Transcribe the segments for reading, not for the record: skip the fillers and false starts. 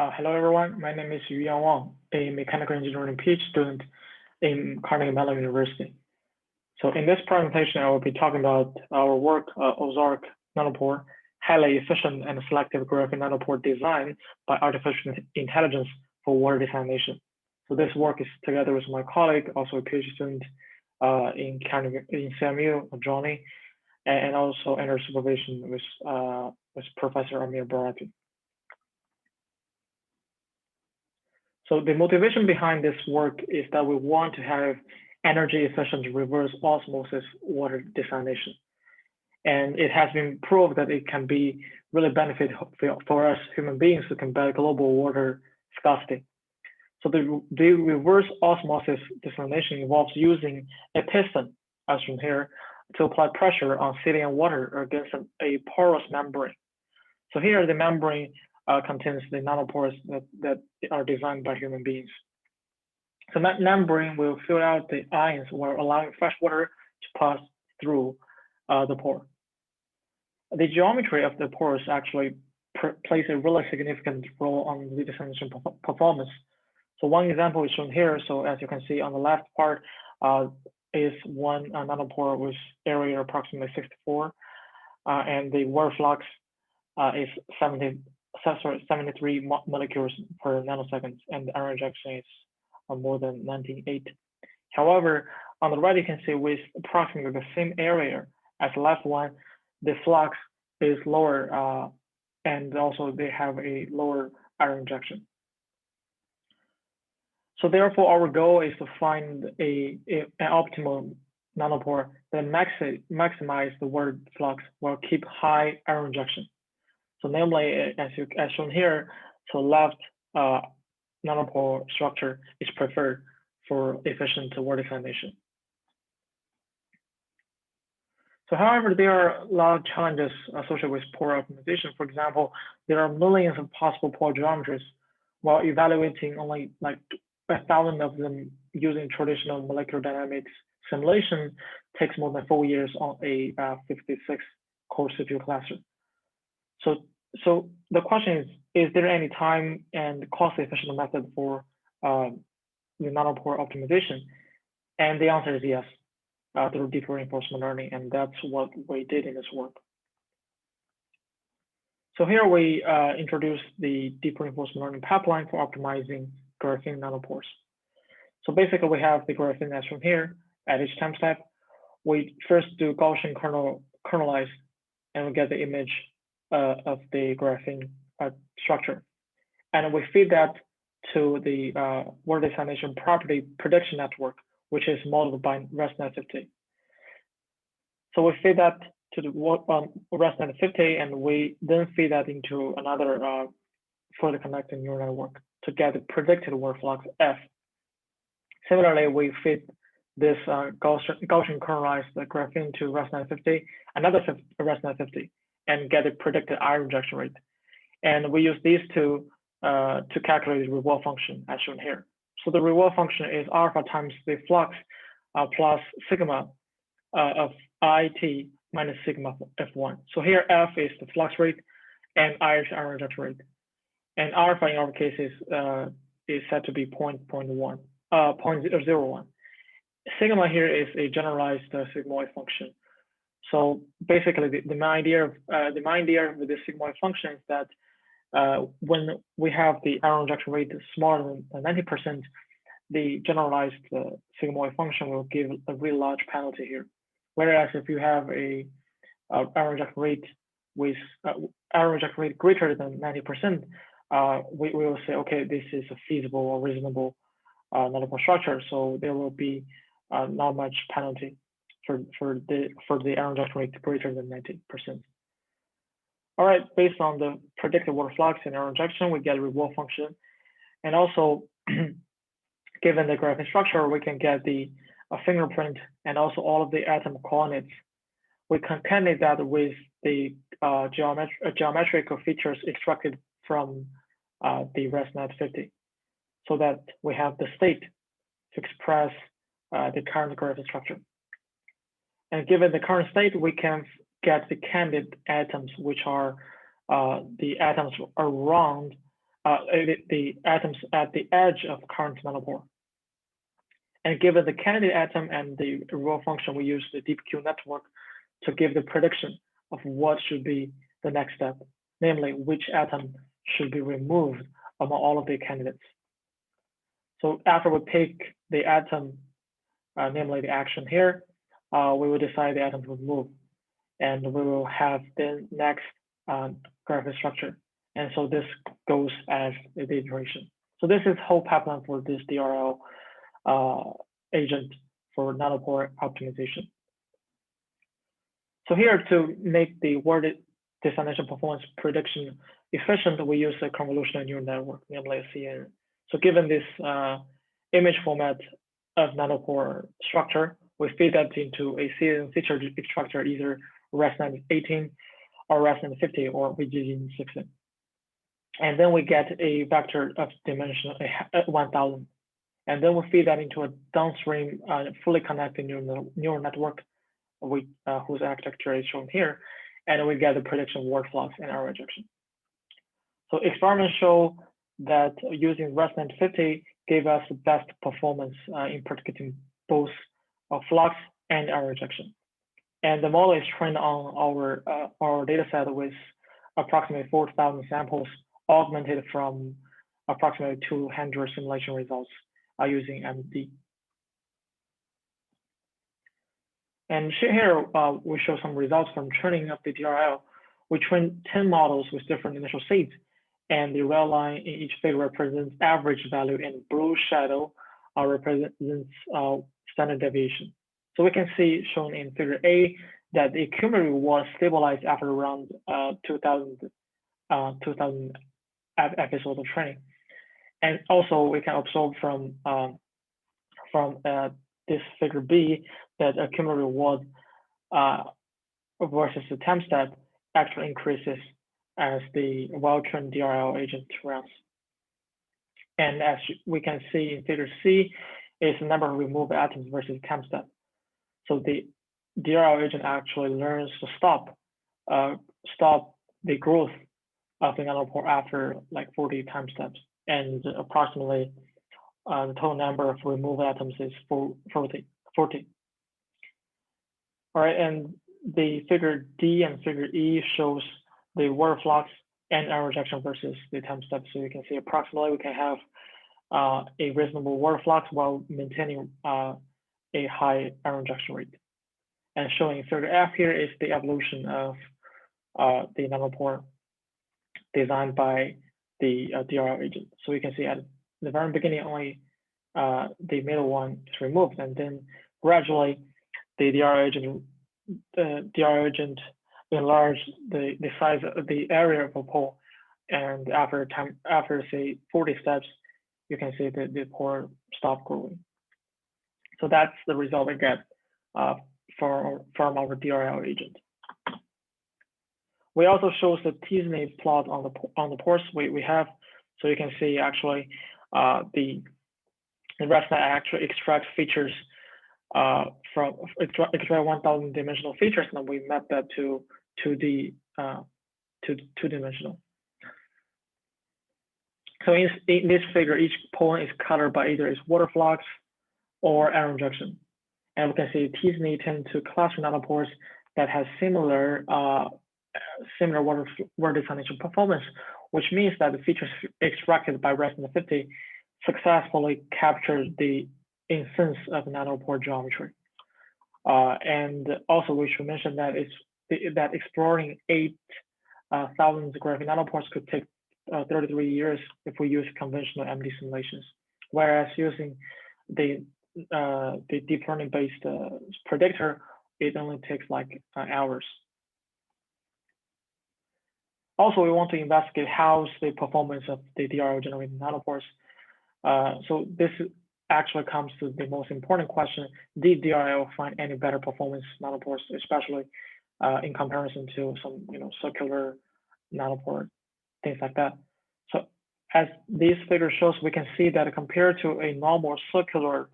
Hello, everyone. My name is Yuyang Wang, a mechanical engineering PhD student in Carnegie Mellon University. So in this presentation, I will be talking about our work, Ozark Nanopore, highly efficient and selective graphene nanopore design by artificial intelligence for water desalination. So this work is together with my colleague, also a PhD student in CMU, Johnny, and also under supervision with Professor Amir Barati. So the motivation behind this work is that we want to have energy efficient reverse osmosis water desalination. And it has been proved that it can be really beneficial for us human beings to combat global water scarcity. So the reverse osmosis desalination involves using a piston, as shown here, to apply pressure on saline water against a porous membrane. So here the membrane contains the nanopores that are designed by human beings. So that membrane will fill out the ions while allowing fresh water to pass through the pore. The geometry of the pores actually plays a really significant role on the desalination performance. So one example is shown here. So as you can see on the left part is one nanopore with area approximately 64, and the water flux is 73 molecules per nanosecond, and the ion rejection is more than 98. However, on the right, you can see with approximately the same area as the left one, the flux is lower, and also they have a lower ion rejection. So therefore, our goal is to find an optimal nanopore that maximize the water flux while keep high ion rejection. So namely, as shown here, so left nanopore structure is preferred for efficient water desalination. So however, there are a lot of challenges associated with pore optimization. For example, there are millions of possible pore geometries, while evaluating only like 1,000 of them using traditional molecular dynamics simulation takes more than 4 years on a 56 core CPU cluster. So the question is there any time and cost efficient method for the nanopore optimization? And the answer is yes, through deep reinforcement learning, and that's what we did in this work. So here we introduce the deep reinforcement learning pipeline for optimizing graphene nanopores. So basically we have the graphene as shown here. At each time step, we first do Gaussian kernelize, and we get the image of the graphene structure. And we feed that to the water desalination property prediction network, which is modeled by ResNet50. So we feed that to the ResNet50, and we then feed that into another further connected neural network to get the predicted water flux F. Similarly, we feed this Gaussian kernelized graphene to ResNet50, another ResNet50, and get a predicted ion rejection rate. And we use these two to calculate the reward function as shown here. So the reward function is alpha times the flux plus sigma of IT minus sigma F1. So here F is the flux rate and I is ion rejection rate. And alpha in our case is set to be 0.01. Sigma here is a generalized sigmoid function. So basically, the main idea with this sigmoid function is that when we have the ion rejection rate smaller than 90%, the generalized sigmoid function will give a really large penalty here. Whereas if you have a ion rejection rate with ion rejection rate greater than 90%, we will say, okay, this is a feasible or reasonable nanopore structure. So there will be not much penalty for the ion rejection rate greater than 90%. All right, based on the predicted water flux and ion rejection, we get a reward function. And also, given the graphene structure, we can get the fingerprint and also all of the atom coordinates. We concatenate that with the geometrical features extracted from the ResNet50, so that we have the state to express the current graphene structure. And given the current state, we can get the candidate atoms, which are the atoms around the atoms at the edge of current nanopore. And given the candidate atom and the rho function, we use the deep Q network to give the prediction of what should be the next step, namely which atom should be removed among all of the candidates. So after we pick the atom, namely the action here, we will decide the atom to remove, and we will have the next graphene structure. And so this goes as the iteration. So this is whole pipeline for this DRL agent for nanopore optimization. So here, to make the word desalination performance prediction efficient, we use a convolutional neural network, namely a CNN. So given this image format of nanopore structure, we feed that into a CNN feature structure, either resonance 18 or resonance 50 or VGG 16. And then we get a vector of dimension 1000. And then we feed that into a downstream fully connected neural network, whose architecture is shown here, and we get the prediction of word flux and error injection. So experiments show that using resonance 50 gave us the best performance in predicting both flux and error injection. And the model is trained on our data set with approximately 4,000 samples, augmented from approximately 200 simulation results using MD. And here we show some results from training of the DRL. We trained 10 models with different initial states, and the red line in each figure represents average value, and blue shadow represents standard deviation. So we can see shown in figure A that the cumulative was stabilized after around 2000 episodes of training. And also we can observe from this figure B that a cumulative was versus the time step actually increases as the well-trained DRL agent runs. And as we can see in figure C, is the number of removed atoms versus time step. So the DRL agent actually learns to stop the growth of the nanopore after like 40 time steps, and approximately the total number of removed atoms is 40. All right, and the figure D and figure E shows the word flux and error injection versus the time step. So you can see approximately we can have a reasonable word flux while maintaining a high error injection rate. And showing figure F here is the evolution of the nanopore designed by the DRL agent. So we can see at the very beginning only the middle one is removed, and then gradually the DRL agent enlarged the size of the area of a pore, and after say 40 steps, you can see that the pore stop growing. So that's the result we get from our DRL agent. We also show the T-snake plot on the pores we have, so you can see actually the ResNet actually extracts features extract 1,000 dimensional features, and we map that to 2D two-dimensional. So in this figure, each point is colored by either its water flux or error injection. And we can see T-snake tend to cluster nanopores that has similar water desalination performance, which means that the features extracted by resonance 50 successfully captured the instance of nanopore geometry. And also we should mention that that exploring 8,000 graphene nanopores could take 33 years if we use conventional MD simulations, whereas using the deep learning based predictor, it only takes like hours. Also, we want to investigate how's the performance of the DRL generated nanopores. So this actually comes to the most important question: did DRL find any better performance nanopores, especially in comparison to some circular nanopore, things like that? So as this figure shows, we can see that compared to a normal circular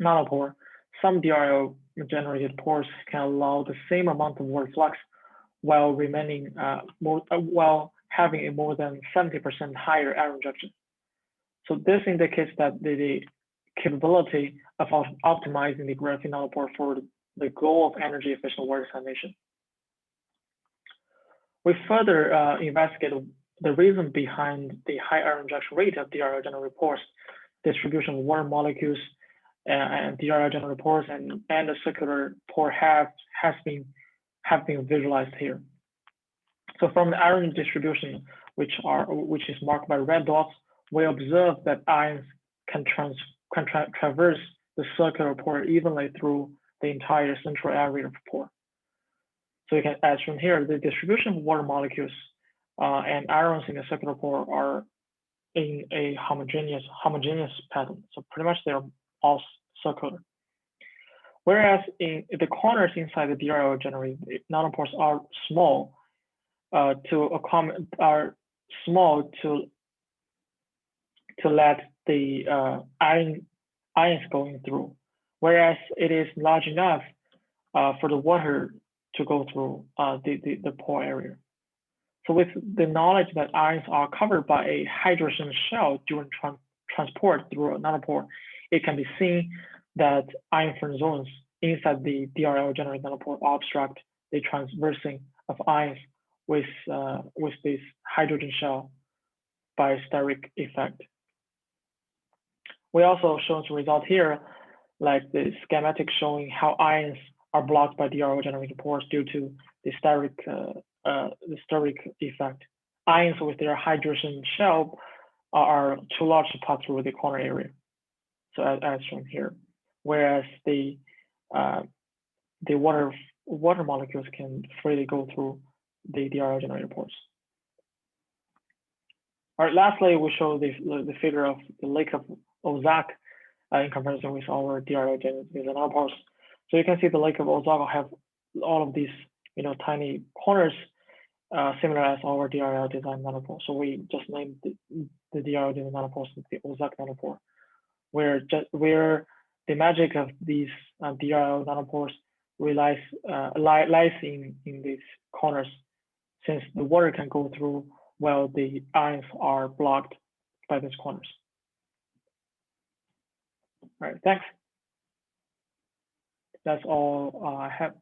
nanopore, some DRL generated pores can allow the same amount of word flux while remaining while having a more than 70% higher ion rejection. So this indicates that the capability of optimizing the graphene nanopore for the goal of energy efficient water desalination. We further investigated the reason behind the high ion rejection rate of DRL generated pores, distribution of water molecules, and DRL generated pores and the circular pore have been visualized here. So from the ion distribution, which is marked by red dots, we observe that ions can traverse the circular pore evenly through the entire central area of the pore. So you can, as shown here, the distribution of water molecules and ions in the circular pore are in a homogeneous pattern. So pretty much they're all circular. Whereas in the corners inside the DRL generated nanopores are small to let the ions going through, whereas it is large enough for the water to go through the pore area. So with the knowledge that ions are covered by a hydrogen shell during transport through a nanopore, it can be seen that ion-free zones inside the DRL generated nanopore obstruct the transversing of ions with this hydrogen shell by steric effect. We also show some result here, like the schematic showing how ions are blocked by DRL generated pores due to the steric effect. Ions with their hydrogen shell are too large to pass through the corner area, so as shown here. Whereas the water molecules can freely go through the DRL generated pores. All right, lastly, we show the figure of the lake of Ozark in comparison with our DRL generated nanopores. So you can see the lake of Ozark have all of these tiny corners similar as our DRL design nanopore. So we just named the DRL design nanopores the Ozark nanopore, where the magic of these DRL nanopores lies in these corners, since the water can go through while the ions are blocked by these corners. All right, thanks. That's all I have.